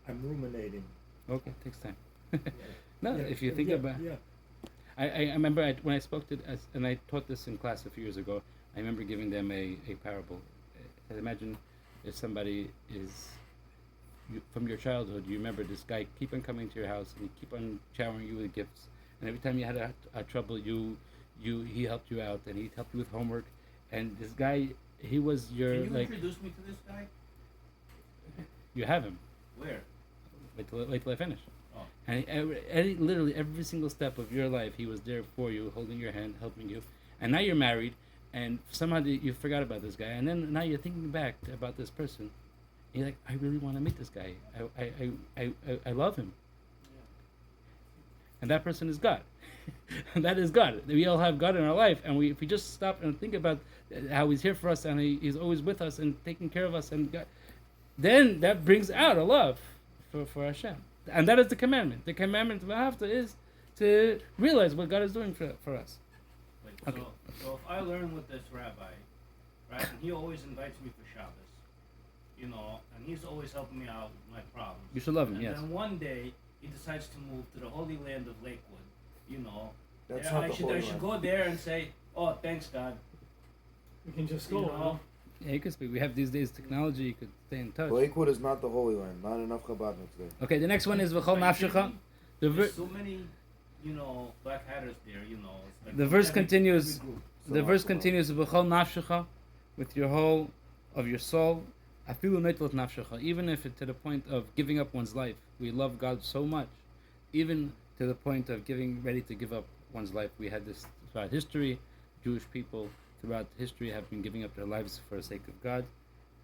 I'm ruminating. Okay, it takes time. No, Yeah, if you think about. Yeah. I remember when I spoke to and I taught this in class a few years ago. I remember giving them a parable. Imagine if somebody is from your childhood. You remember this guy keep on coming to your house and he keep on showering you with gifts, and every time you had a trouble, he helped you out and he helped you with homework. And this guy, he was your Can you like. introduce me to this guy? You have him. Where? Wait till I finish. Oh. And literally every single step of your life, he was there for you, holding your hand, helping you. And now you're married, and somehow you forgot about this guy, and then now you're thinking back about this person. And you're like, I really want to meet this guy. I love him. Yeah. And that person is God. And that is God. We all have God in our life, and if we just stop and think about how He's here for us, and He's always with us and taking care of us, and God, then that brings out a love for Hashem. And that is the commandment. The commandment of Ahavta is to realize what God is doing for us. Wait, Okay. So if I learn with this rabbi, right, and he always invites me for Shabbos, and he's always helping me out with my problems. You should love him, And yes. then one day he decides to move to the Holy Land of Lakewood. That's Yeah, not I the should Holy go Land. there and say, "Oh, thanks God." We can just You go. know, Yeah, you could speak. We have these days technology. You could stay in touch. Lakewood is not the Holy Land. Not enough Chabadniks there. Okay, the next one is V'chol Are you Nafshecha. kidding me? The There's so many, black hatters there. It's like The verse every continues. group. The verse continues, "B'chol nafshecha," with your whole of your soul. Afilu neitlot nafshecha, even if it to the point of giving up one's life. We love God so much, even to the point of ready to give up one's life. We had this throughout history. Jewish people throughout history have been giving up their lives for the sake of God,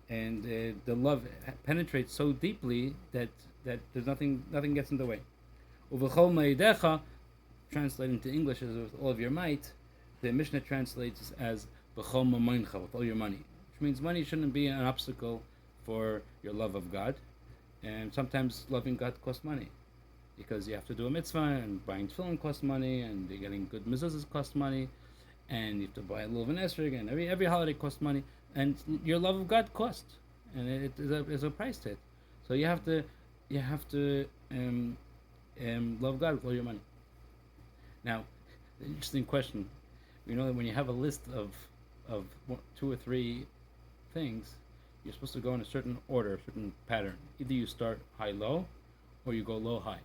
and the love penetrates so deeply that there's nothing gets in the way. Uv'chol ma'idecha, translated into English as with all of your might. The Mishnah translates as "b'chol mamoncha," with all your money, which means money shouldn't be an obstacle for your love of God. And sometimes loving God costs money, because you have to do a mitzvah, and buying tefillin costs money, and getting good mezuzahs costs money, and you have to buy a lulav and esrog, and every holiday costs money, and your love of God costs, and it is a price to it. So you have to love God with all your money. Now, the interesting question. You know that when you have a list of 2 or 3 things, you're supposed to go in a certain order, a certain pattern. Either you start high-low, or you go low-high.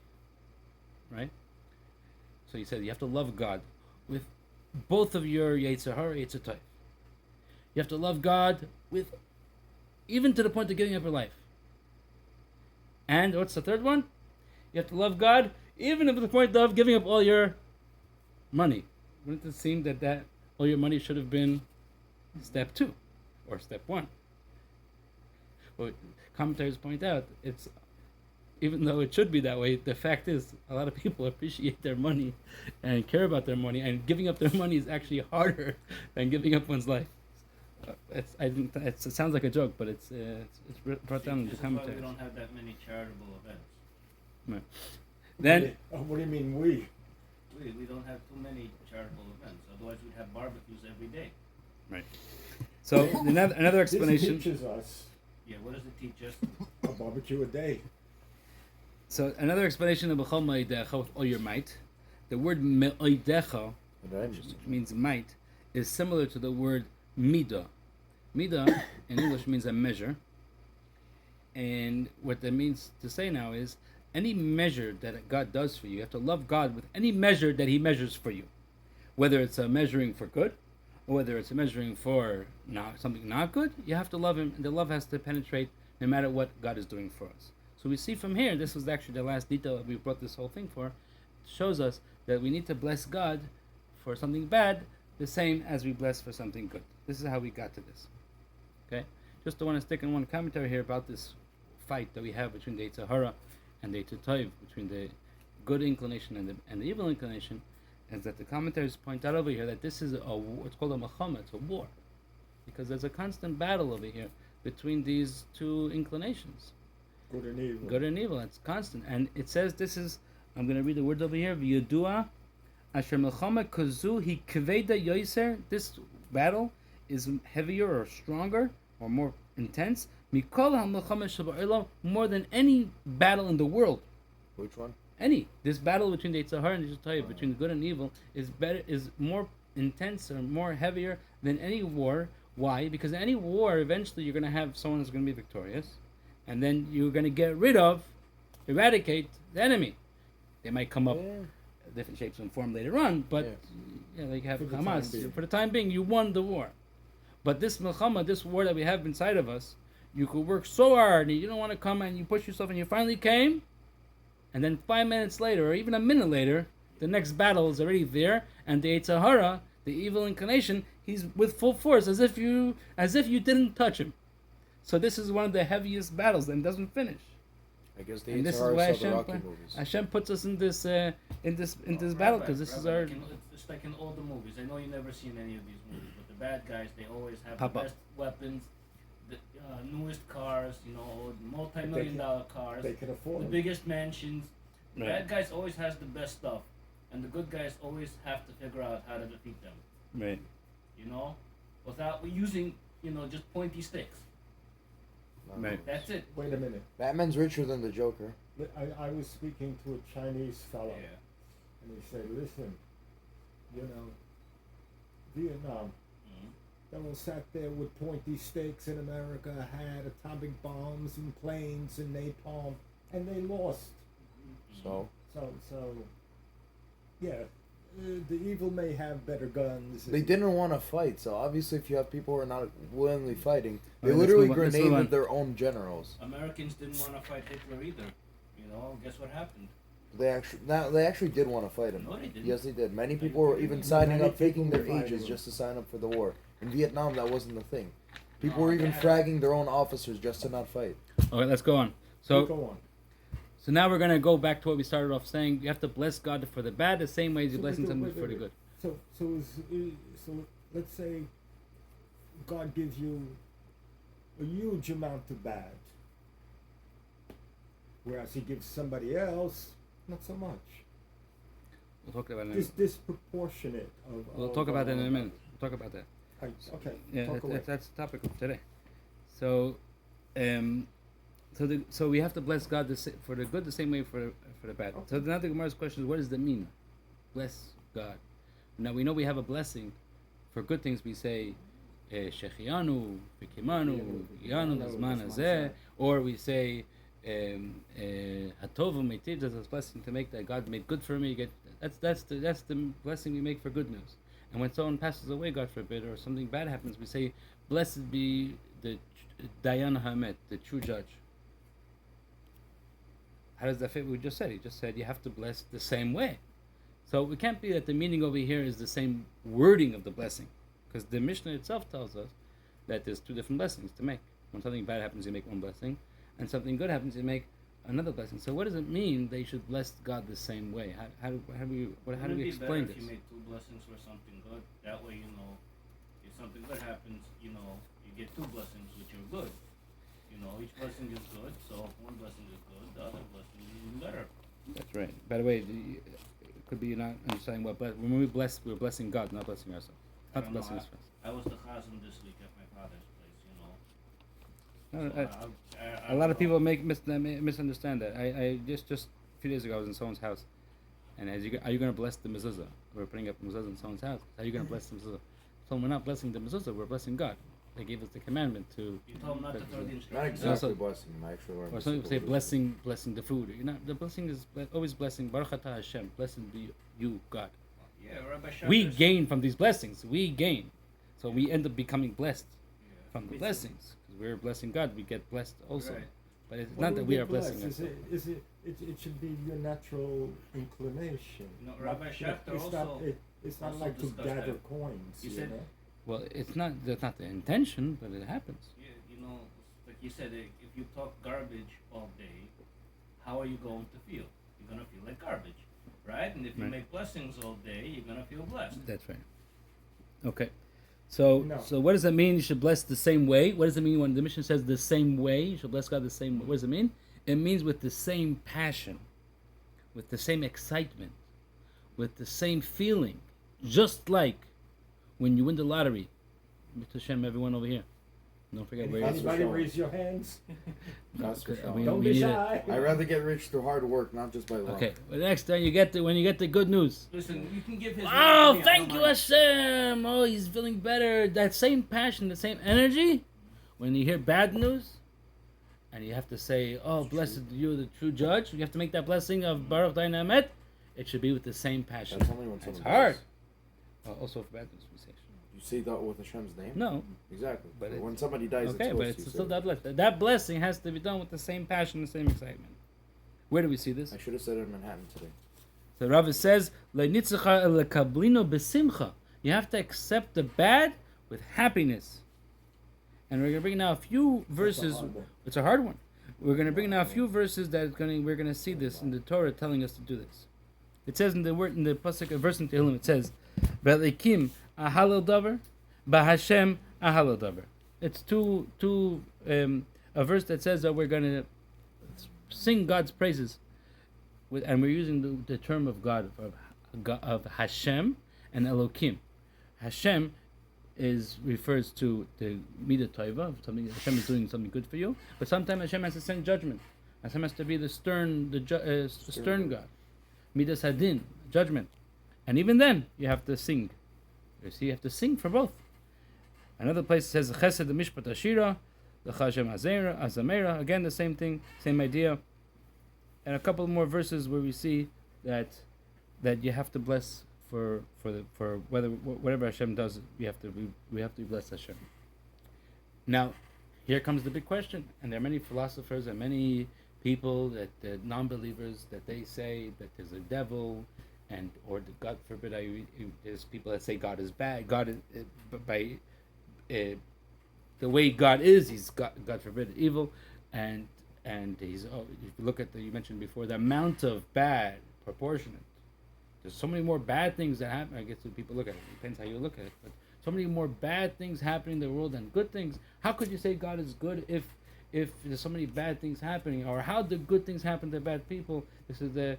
Right? So you said you have to love God with both of your Yetzer Hara, Yetzer Tov. You have to love God with, even to the point of giving up your life. And what's the third one? You have to love God even to the point of giving up all your money. Wouldn't it seem that all your money should have been step 2 or step 1? Well, commentators point out it's, even though it should be that way, the fact is a lot of people appreciate their money and care about their money, and giving up their money is actually harder than giving up one's life. It sounds like a joke, but it's brought down in the This is why commentaries. we don't have that many charitable events. Right. Then What do you mean we? We don't have too many charitable events. Otherwise, we'd have barbecues every day. right. So another explanation. This teaches us Yeah, what does it teach us? a barbecue a day. So another explanation of b'chol ma'idecha, with all your might. The word me'idecha, which means might, is similar to the word midah. Midah in English means a measure. And what that means to say now is any measure that God does for you, you have to love God with any measure that He measures for you. Whether it's a measuring for good, or whether it's a measuring for something not good, you have to love Him, and the love has to penetrate no matter what God is doing for us. So we see from here, this was actually the last detail that we brought this whole thing for, it shows us that we need to bless God for something bad the same as we bless for something good. This is how we got to this. Okay? Just want to stick in one commentary here about this fight that we have between the Yetzer Hara and the Yetzer Tov, between the good inclination and the evil inclination, is that the commentaries point out over here that this is it's called a milchama, it's a war. Because there's a constant battle over here between these 2 inclinations. Good and evil. Good and evil, it's constant. And it says this is, I'm going to read the word over here, V'yudua asher milchama kazu hi kveda yoiser. This battle is heavier or stronger or more intense. Mikol ha-milchama sheba'olam, more than any battle in the world. Which one? This battle between the Yitzhar and the Yishatayim, between good and evil, is more intense or more heavier than any war. Why? Because in any war, eventually you're going to have someone who's going to be victorious, and then you're going to get rid of, eradicate the enemy. They might come up different shapes and form later on, but like you have Hamas. For the time being, you won the war. But this milchama, this war that we have inside of us, you could work so hard, and you don't want to come, and you push yourself, and you finally came, and then 5 minutes later, or even a minute later, the next battle is already there, and the Yetzer Hara, the evil inclination, he's with full force, as if you didn't touch him. So this is one of the heaviest battles, and doesn't finish. I guess the And this is Yetzer why Hara saw the Rocky movies. Hashem puts us in this battle, because this is our. It's like in all the movies. I know you've never seen any of these movies, but the bad guys, they always have Pop the up. best weapons, the newest cars, multi-million-dollar cars, They can afford the them. biggest mansions. The Right. bad guys always has the best stuff, and the good guys always have to figure out how to defeat them. Right. Without using just pointy sticks. Right. That's it. Wait a minute. Batman's richer than the Joker. I was speaking to a Chinese fellow, Yeah. and he said, listen, Vietnam, they all sat there with pointy stakes in America, had atomic bombs and planes and napalm, and they lost. So So, yeah, the evil may have better guns. they didn't want to fight. So obviously, if you have people who are not willingly fighting, they Alright, literally let's move on. grenaded their own generals. Americans didn't want to fight Hitler either. Guess what happened? They actually did want to fight him. No, they didn't. Yes, they did. Many people were even signing Many up, faking people their were fighting ages him. just to sign up for the war. In Vietnam, that wasn't the thing. People No, were even they had- fragging their own officers just to not fight. Okay, let's go on. So Go on. So now we're going to go back to what we started off saying. You have to bless God for the bad the same way as you're blessing something for the good. So let's say God gives you a huge amount of bad, whereas He gives somebody else not so much. We'll talk about it. This disproportionate of. We'll talk about that in a minute. We'll talk about that. Okay. Yeah, talk away. that's the topic of today. So, so we have to bless God for the good the same way for the bad. Okay. So now the Gemara's question is, what does that mean? Bless God. Now we know we have a blessing for good things. We say, Shechianu, Vikimanu, Yanu, Nazman Hazeh, or we say, Hatovu Meitiv, that's a blessing to make that God made good for me. That's the blessing we make for good news. And when someone passes away, God forbid, or something bad happens, we say, blessed be the Dayan Hamet, the true judge. How does that fit what we just said? He just said you have to bless the same way. So it can't be that the meaning over here is the same wording of the blessing. Because the Mishnah itself tells us that there's two different blessings to make. When something bad happens, you make one blessing. And something good happens, you make another blessing. So what does it mean they should bless God the same way? How do we explain If this? you make two blessings for something good, that way if something good happens, you get two blessings which are good. Each blessing is good, so if one blessing is good, the other blessing is even better. That's right. By the way, it could be you're not understanding what when we bless, we're blessing God, not blessing ourselves. I Not don't know, blessing us first. I was the chazan this week at my father's No, place, a lot of people misunderstand that. I just a few days ago I was in someone's house, and are you going to bless the mezuzah? We're putting up a mezuzah in someone's house. How are you going to bless the mezuzah? So we're not blessing the mezuzah. We're blessing God. They gave us the commandment to. You told him not to throw the Not instructions. exactly Also- blessing. I actually learned. Or some people say blessing the food. The blessing is always blessing. Baruch atah Hashem. Blessed be you, God. Yeah, Rabbi Shabbos. We gain from these blessings. We gain, so we end up becoming blessed Yeah. from the Me too. blessings. Because we're blessing God, we get blessed also. Right. But it's What not do that we get are blessing blessed? ourselves. It should be your natural inclination. Rabbi Schechter It's not also like to discussed gather that. coins. He You said- know? Well, that's not the intention, but it happens. Yeah, like you said, if you talk garbage all day, how are you going to feel? You're going to feel like garbage, right? And if you Right. make blessings all day, you're going to feel blessed. That's right. Okay. So No. so what does it mean you should bless the same way? What does it mean when the mission says the same way? You should bless God the same way. What does it mean? It means with the same passion, with the same excitement, with the same feeling. Just like when you win the lottery. Mr. Hashem, everyone over here. Don't forget where Anybody raise your hands? That's for sure. Don't be shy. I'd rather get rich through hard work, not just by luck. Okay, well, next time when you get the good news. Listen, you can give his. Oh, thank you, Hashem. Oh, he's feeling better. That same passion, the same energy. When you hear bad news, and you have to say, "Oh, blessed you, the true judge." You have to make that blessing of Baruch Dayan Emet. It should be with the same passion. That's only when It's someone hard. dies. Also for bad news, we say. You say that with Hashem's name? No. Exactly. But But when somebody dies, Okay, but it's it's supposed still to. that blessing. That blessing has to be done with the same passion, the same excitement. Where do we see this? I should have said it in Manhattan today. The Rabbi says, "Le'nitzacha lekablino besimcha." You have to accept the bad with happiness. And we're gonna bring now a few verses. It's a hard one. We're gonna bring now a few verses we're gonna see this in the Torah telling us to do this. It says in the pasuk, a verse in Tehillim. It says, "Belikim ahalel davar, b'Hashem ahalel davar." It's a verse that says that we're gonna sing God's praises, and we're using the term of God of Hashem and Elokim. Hashem refers to the midah tova, something Hashem is doing something good for you, but sometimes Hashem has to send judgment. Hashem has to be the stern God. Midas hadin, judgment, and even then you have to sing. You see, you have to sing for both. Another place says Chesed Mishpat Ashira, the Hashem Azamera. Again, the same thing, same idea. And a couple more verses where we see that you have to bless for whatever Hashem does. We have to bless Hashem. Now, here comes the big question, and there are many philosophers and many people that non-believers that they say that there's a devil, or God forbid, there's people that say God is bad. God is by the way God is, he's God forbid evil, and he's if you look at you mentioned before the amount of bad proportionate. There's so many more bad things that happen. I guess when people look at it, depends how you look at it, but so many more bad things happening in the world than good things. How could you say God is good if there's so many bad things happening, or how do good things happen to bad people? This is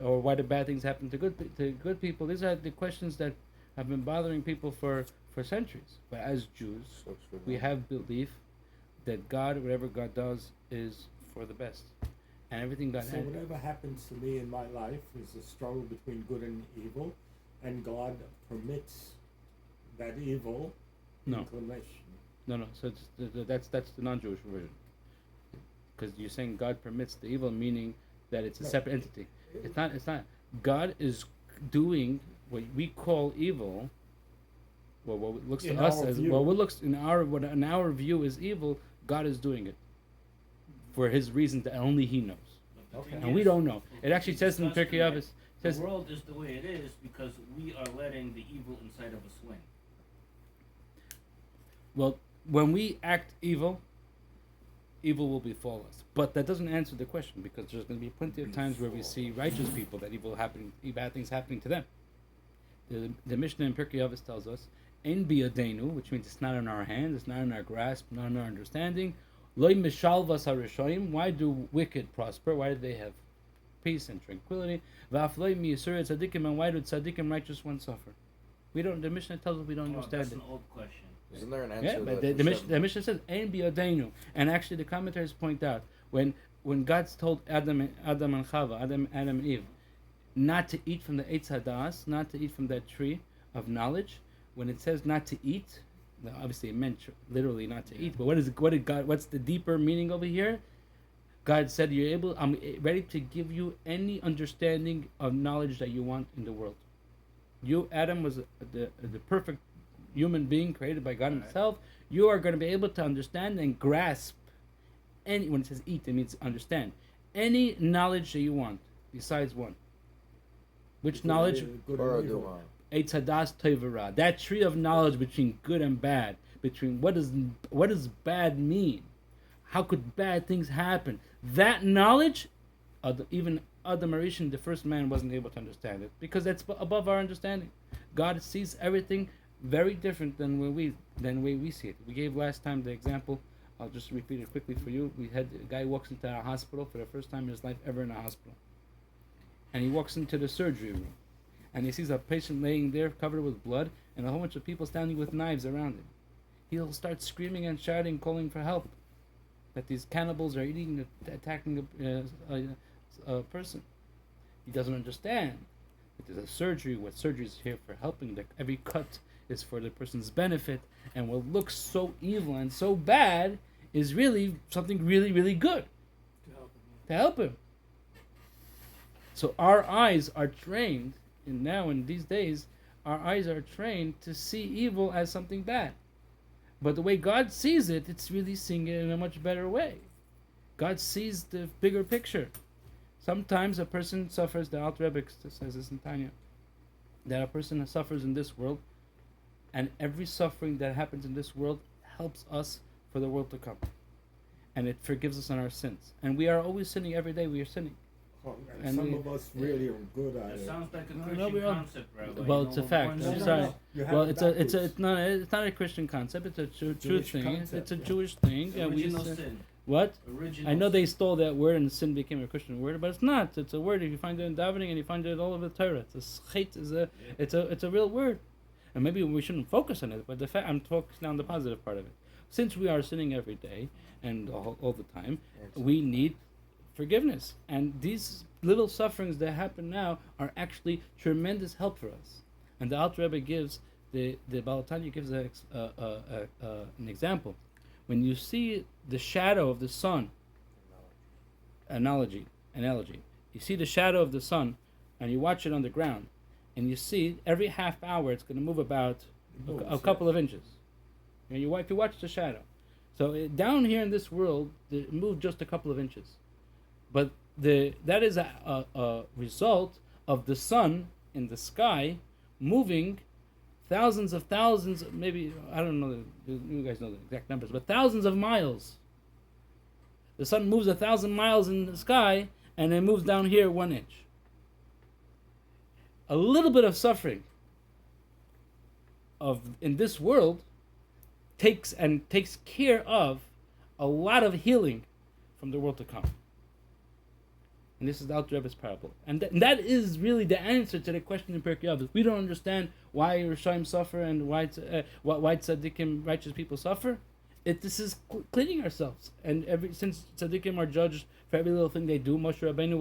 or why do bad things happen to good people? These are the questions that have been bothering people for centuries. But as Jews, we have belief that God, whatever God does, is for the best, and everything God. So whatever happens to me in my life is a struggle between good and evil, and God permits that evil inclination. No. So that's the non-Jewish version, because you're saying God permits the evil, meaning that it's a separate entity. It's not. God is doing what we call evil. Well, what looks to us as what looks in our view is evil. God is doing it for His reasons that only He knows, and we don't know. It actually says in Pirkei Avos, the world is the way it is because we are letting the evil inside of us win. Well, when we act evil will befall us. But that doesn't answer the question, because there's going to be plenty of times where we see righteous people that bad things happening to them. The Mishnah in Pirkei Avos tells us, "Ein biyadenu," which means it's not in our hands, it's not in our grasp, not in our understanding. Loi mishalvas harishayim. Why do wicked prosper? Why do they have peace and tranquility? V'af loi miyisurat tzadikim. And why do tzadikim, righteous ones, suffer? We don't. The Mishnah tells us we don't understand That's it. an old question. Isn't there an answer? Yeah, but the Mishnah says "Ein biyadenu," and actually the commentators point out when God's told Adam and Chava, Adam and Eve, not to eat from the Eitz Hadas, not to eat from that tree of knowledge. When it says not to eat, obviously it meant literally not to eat. But what's the deeper meaning over here? God said, I'm ready to give you any understanding of knowledge that you want in the world. You, Adam, was the perfect human being created by God Himself. You are going to be able to understand and grasp when it says eat, it means understand any knowledge that you want besides one. Which knowledge? Eitz Hadas Tovara. That tree of knowledge between good and bad. Between what does bad mean? How could bad things happen? That knowledge, even Adam Arishan, the first man, wasn't able to understand it, because that's above our understanding. God sees everything very different than the way we see it. We gave last time the example. I'll just repeat it quickly for you. We had a guy walks into a hospital for the first time in his life ever in a hospital, and he walks into the surgery room, and he sees a patient laying there covered with blood, and a whole bunch of people standing with knives around him. he'll start screaming and shouting, calling for help. That these cannibals are eating, attacking a person. He doesn't understand. It is a surgery. What surgery is here for helping. That every cut is for the person's benefit, and what looks so evil and so bad is really something really, really good to help him. So our eyes are trained, and now in these days, our eyes are trained to see evil as something bad. But the way God sees it, it's really seeing it in a much better way. God sees the bigger picture. Sometimes a person suffers, the Alter Rebbe says this in Tanya, that a person suffers in this world, and every suffering that happens in this world helps us for the world to come. And it forgives us on our sins. And we are always sinning every day, we are sinning. And some of us really are good at it. It sounds like a Christian concept, Rabbi. Well, it's a fact. I'm sorry. Well, it's not a Christian concept. It's a true thing. Concept, it's a Jewish thing. Original sin. What? Original I know sin. they stole that word and sin became a Christian word, but it's not. It's a word. If you find it in davening and you find it all over the Torah, it's a real word. And maybe we shouldn't focus on it, but the fact I'm focusing on the positive part of it. Since we are sinning every day and all the time, we need forgiveness. And these little sufferings that happen now are actually tremendous help for us. And the Alter Rebbe gives, the Baal Tanya gives an example. When you see the shadow of the sun, analogy, you see the shadow of the sun and you watch it on the ground, and you see every half hour it's going to move about a couple of inches. And if you watch the shadow. So down here in this world, it moved just a couple of inches. But that is a result of the sun in the sky moving thousands, maybe, I don't know, you guys know the exact numbers, but thousands of miles. The sun moves 1,000 miles in the sky, and it moves down here 1 inch. A little bit of suffering in this world takes care of a lot of healing from the world to come. And this is the Alter Rebbe's parable. And that is really the answer to the question in Pirkei Avos. We don't understand why Rishaim suffer and why tzaddikim, righteous people, suffer. This is cleaning ourselves. And since tzaddikim are judged for every little thing they do, Moshe Rabbeinu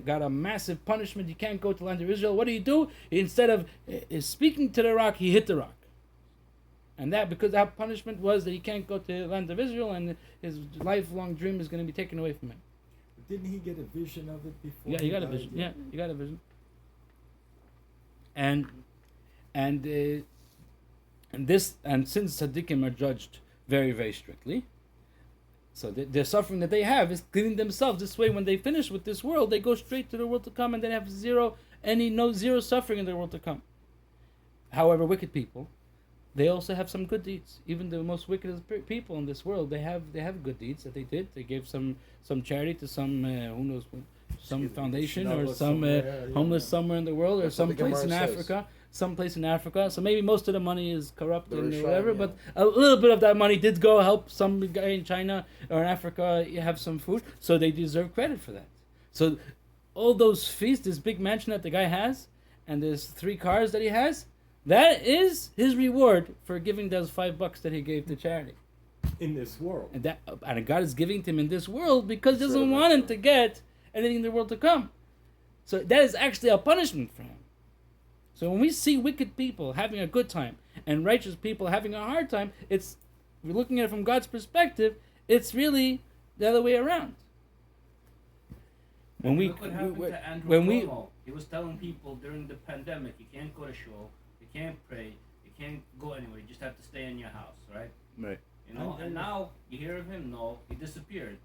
got a massive punishment. You can't go to the land of Israel. What do? Instead of speaking to the rock, he hit the rock. And that because that punishment was that he can't go to the land of Israel, and his lifelong dream is going to be taken away from him. Didn't he get a vision of it before? Yeah, he got a vision. Yeah, he got a vision. And since tzaddikim are judged very, very strictly, so the suffering that they have is cleaning themselves. This way, when they finish with this world, they go straight to the world to come, and they have zero suffering in the world to come. However, wicked people, they also have some good deeds. Even the most wicked people in this world, they have good deeds that they did. They gave some charity to some some foundation or some homeless somewhere in the world, or some place in Africa. So maybe most of the money is corrupt and whatever, but a little bit of that money did go help some guy in China or in Africa have some food. So they deserve credit for that. So all those feasts, this big mansion that the guy has, and there's 3 cars that he has, that is his reward for giving those $5 that he gave to charity. In this world. And God is giving to him in this world because he doesn't want him to get anything in the world to come. So that is actually a punishment for him. So when we see wicked people having a good time and righteous people having a hard time, we're looking at it from God's perspective, it's really the other way around. Look what happened to Andrew Cuomo. He was telling people during the pandemic, you can't go to shul, you can't pray, you can't go anywhere, you just have to stay in your house, right? Right. You know, and now you hear of him, no, he disappeared.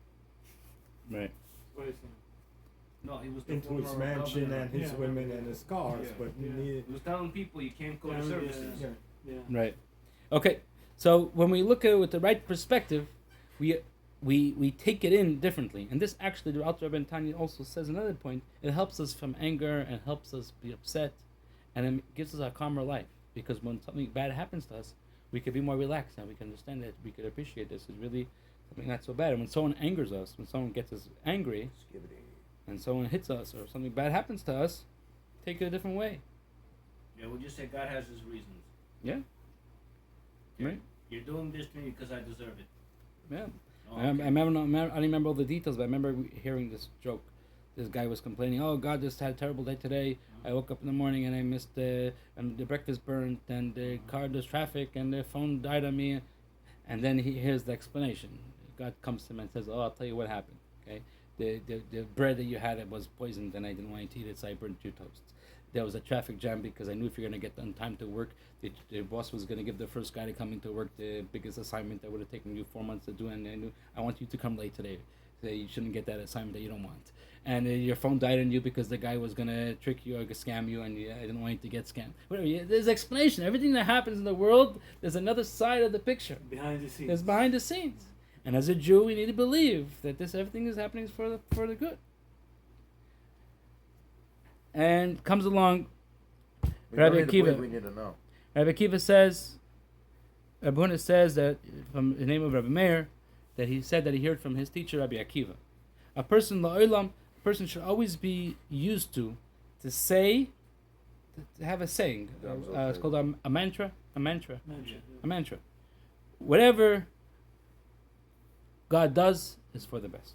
Right. No, he was into his mansion and his women and his cars, but he was telling people you can't go to services. Right. Okay. So when we look at it with the right perspective, we take it in differently. And this actually, the Alter Rebbe Tanya also says another point. It helps us from anger and helps us be upset, and it gives us a calmer life. Because when something bad happens to us, we can be more relaxed and we can understand that we can appreciate this. It's really something not so bad. And when someone angers us, when someone gets us angry, and someone hits us or something bad happens to us, take it a different way. Yeah, we'll just say God has his reasons. Yeah. Right. You're doing this to me because I deserve it. Yeah. Oh, I don't remember all the details, but I remember hearing this joke. This guy was complaining, "Oh God, just had a terrible day today. I woke up in the morning and I missed the breakfast burnt and the car there's traffic and the phone died on me." And then he hears the explanation. God comes to him and says, "Oh, I'll tell you what happened. Okay, the bread that you had, it was poisoned and I didn't want you to eat it, so I burned 2 toasts. There was a traffic jam because I knew if you're gonna get on time to work, the boss was gonna give the first guy to come into work the biggest assignment that would have taken you 4 months to do, and I knew I want you to come late today. So you shouldn't get that assignment that you don't want. And your phone died on you because the guy was gonna trick you or scam you, and I didn't want you to get scammed. Whatever. There's explanation. Everything that happens in the world, there's another side of the picture. Behind the scenes. There's behind the scenes. And as a Jew, we need to believe that everything is happening for the good. And comes along Rabbi Akiva. We need to know. Rabbi Akiva says, Rabbi Huna says that from the name of Rabbi Meir, that he said that he heard from his teacher Rabbi Akiva. A person should always be used to say, to have a saying. It's called a mantra. A mantra. Whatever God does is for the best.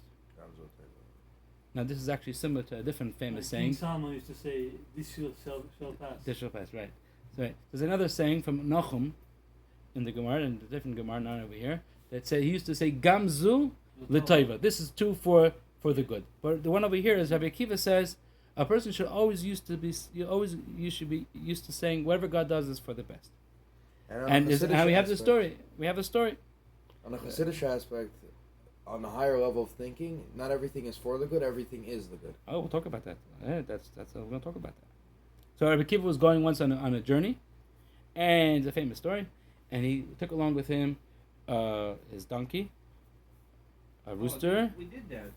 Now this is actually similar to a different famous saying. King Solomon used to say, "This shall pass." This shall pass, right. So there's another saying from Nachum in the Gemara, and a different Gemara not over here, that he used to say, "Gamzu l'toiva." This is too for the good. But the one over here is Rabbi Akiva says, a person should always you should be used to saying whatever God does is for the best. And we have the story. We have a story. On the Hasidic aspect, on the higher level of thinking, not everything is for the good, everything is the good. Oh, we'll talk about that. We're going to talk about that. So Rabbi Akiva was going once on a journey, and it's a famous story, and he took along with him his donkey, a rooster. We did that.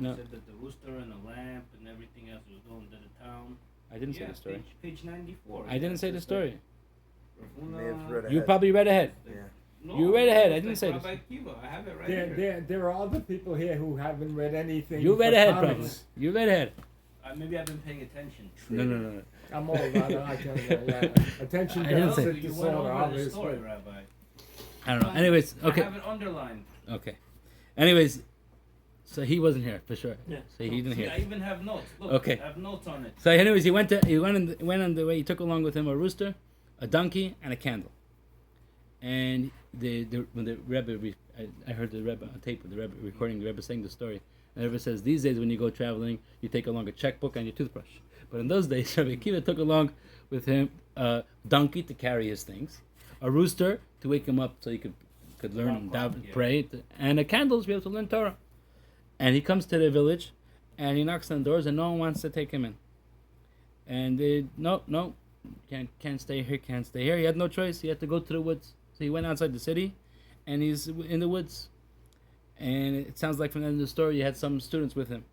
No. We said that the rooster and the lamp and everything else was going to the town. I didn't say the story. Page 94. I didn't say the story. May have read You ahead. probably read ahead. Yeah. No, You read ahead. I it's didn't say this. Rabbi Akiva. I have it right here. There are other people here who haven't read anything. You read but ahead, probably. comics. You read ahead. Maybe I've been paying attention. No. I'm old. I can't. Attention I didn't say- deficit You went disorder, over the obviously. story, Rabbi. I don't know. Anyways, I okay. have it underlined. Okay. Anyways, so he wasn't here for sure. Yeah. So he didn't See, hear. I even have notes. Look, Okay. I have notes on it. So anyways, he went on the way. He took along with him a rooster, a donkey, and a candle. And when the Rebbe, I heard the Rebbe on tape with the Rebbe recording the Rebbe saying the story. And the Rebbe says these days when you go traveling, you take along a checkbook and your toothbrush. But in those days, Rabbi Akiva took along with him a donkey to carry his things, a rooster to wake him up so he could learn and pray, and a candle to be able to learn Torah. And he comes to the village, and he knocks on doors, and no one wants to take him in. And they, no, can't stay here. He had no choice. He had to go to the woods. So he went outside the city, and he's in the woods. And it sounds like from the end of the story, he had some students with him.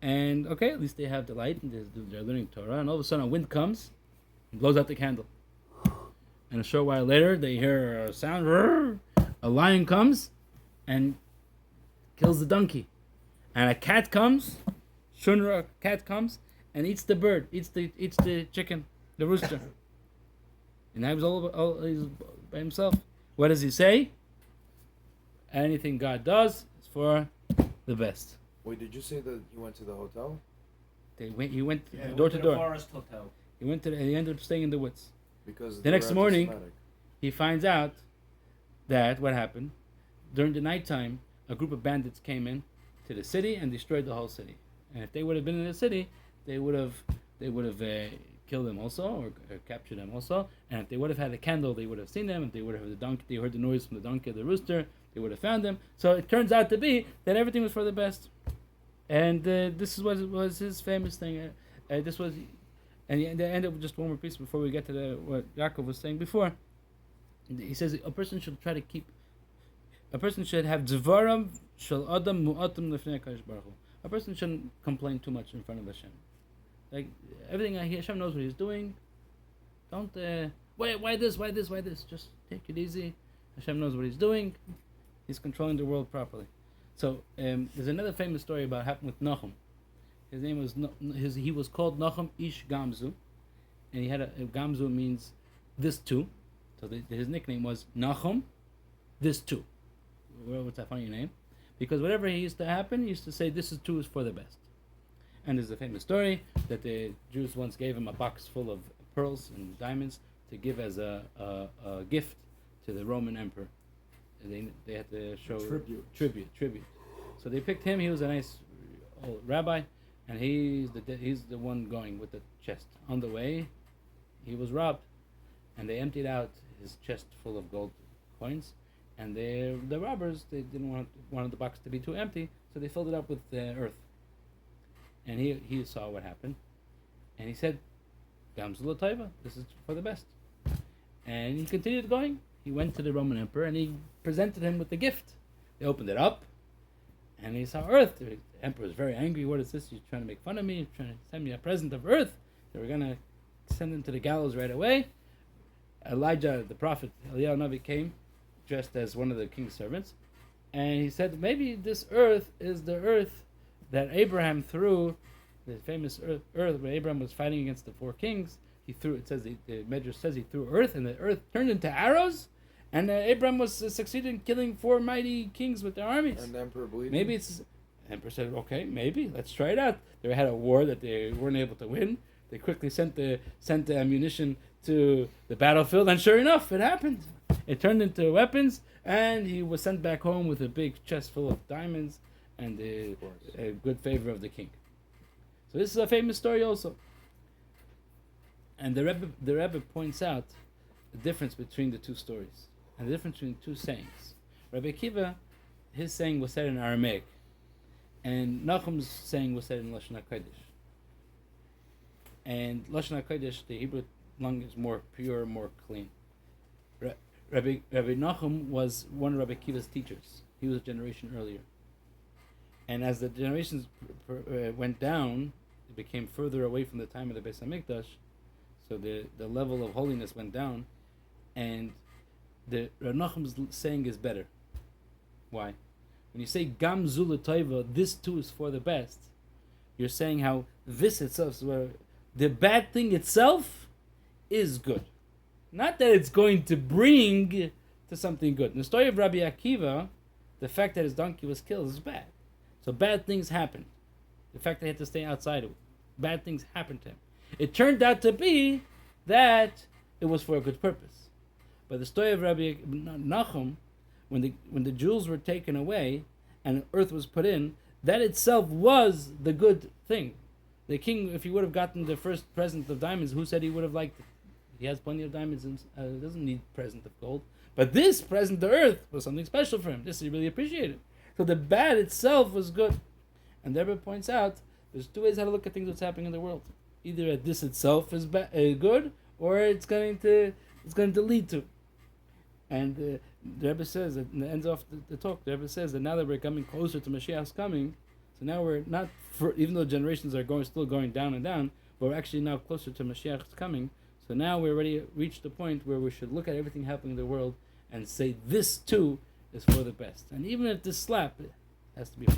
And okay, at least they have the light, and they're learning Torah. And all of a sudden, a wind comes and blows out the candle. And a short while later, they hear a sound. A lion comes and kills the donkey. And a cat comes, Shunra cat comes, and eats the bird, eats the chicken, the rooster. And now he's by himself. What does he say? Anything God does is for the best. Wait, did you say that you went to the hotel? He went Yeah, door went to the door. Forest Hotel. He ended up staying in the woods. Because The next they're morning- anti-Semitic. He finds out that what happened during the nighttime, a group of bandits came in to the city and destroyed the whole city. And if they would have been in the city, they would have killed them also or captured them also. And if they would have had a candle, they would have seen them. If they would have had the donkey, they heard the noise from the donkey or the rooster, they would have found them. So it turns out to be that everything was for the best. And this is what was his famous thing. This was, and the end of just one more piece before we get to what Yaakov was saying before. He says a person should try to keep. A person should have dvaram shel adam mu'atim lefnei HaKadosh Baruch Hu. A person shouldn't complain too much in front of Hashem. Like everything I hear, Hashem knows what He's doing. Don't why this? Just take it easy. Hashem knows what He's doing. He's controlling the world properly. So there's another famous story about happened with Nachum. His name was he was called Nachum Ish Gamzu, and he had a Gamzu means this too. So his nickname was Nachum, this too. What's that funny name? Because whatever he used to happen, he used to say, this is too is for the best. And there's a famous story that the Jews once gave him a box full of pearls and diamonds to give as a gift to the Roman emperor. And they had to show tribute. So they picked him. He was a nice old rabbi, and he's the one going with the chest. On the way, he was robbed, and they emptied out his chest full of gold coins. And the robbers, they didn't want the box to be too empty, so they filled it up with earth. And he saw what happened, and he said, "Gamzula Taiva, this is for the best." And he continued going. He went to the Roman emperor, and he presented him with the gift. They opened it up, and he saw earth. The emperor was very angry. What is this? You're trying to make fun of me? You're trying to send me a present of earth? They were going to send him to the gallows right away. Elijah, the prophet, Eliyahu Navi, came dressed as one of the king's servants, and he said, maybe this earth is the earth that Abraham threw, the famous earth where Abraham was fighting against the 4 kings. He threw, it says, the Medrash says he threw earth, and the earth turned into arrows, and Abraham was succeeded in killing 4 mighty kings with their armies. And the emperor believed maybe it's, the emperor said, okay, maybe, let's try it out. They had a war that they weren't able to win. They quickly sent the ammunition to the battlefield, and sure enough, it happened. It turned into weapons, and he was sent back home with a big chest full of diamonds and a good favor of the king. So this is a famous story also. And the Rebbe points out the difference between the two stories and the difference between 2 sayings. Rabbi Akiva, his saying was said in Aramaic, and Nachum's saying was said in Lashon HaKodesh. And Lashon HaKodesh, the Hebrew tongue is more pure, more clean. Rabbi Nachum was one of Rabbi Akiva's teachers. He was a generation earlier. And as the generations went down, it became further away from the time of the Beis HaMikdash, so the level of holiness went down, and the Rabbi Nachum's saying is better. Why? When you say Gam Zula Toiva, this too is for the best, you're saying how this itself is where the bad thing itself is good. Not that it's going to bring to something good. In the story of Rabbi Akiva, the fact that his donkey was killed is bad. So bad things happened. The fact that he had to stay outside of it, bad things happened to him. It turned out to be that it was for a good purpose. But the story of Rabbi Nachum, when the jewels were taken away and earth was put in, that itself was the good thing. The king, if he would have gotten the first present of diamonds, who said he would have liked it? He has plenty of diamonds and doesn't need present of gold. But this present to earth was something special for him. This he really appreciated. So the bad itself was good. And Dovber points out there's 2 ways how to look at things that's happening in the world. Either that this itself is good, or it's going to lead to. And the Rebbe says, that in the end of the talk, the Rebbe says that now that we're coming closer to Mashiach's coming, so now we're not, even though generations are still going down and down, but we're actually now closer to Mashiach's coming. So now we already reached the point where we should look at everything happening in the world and say this too is for the best. And even if this slap has to be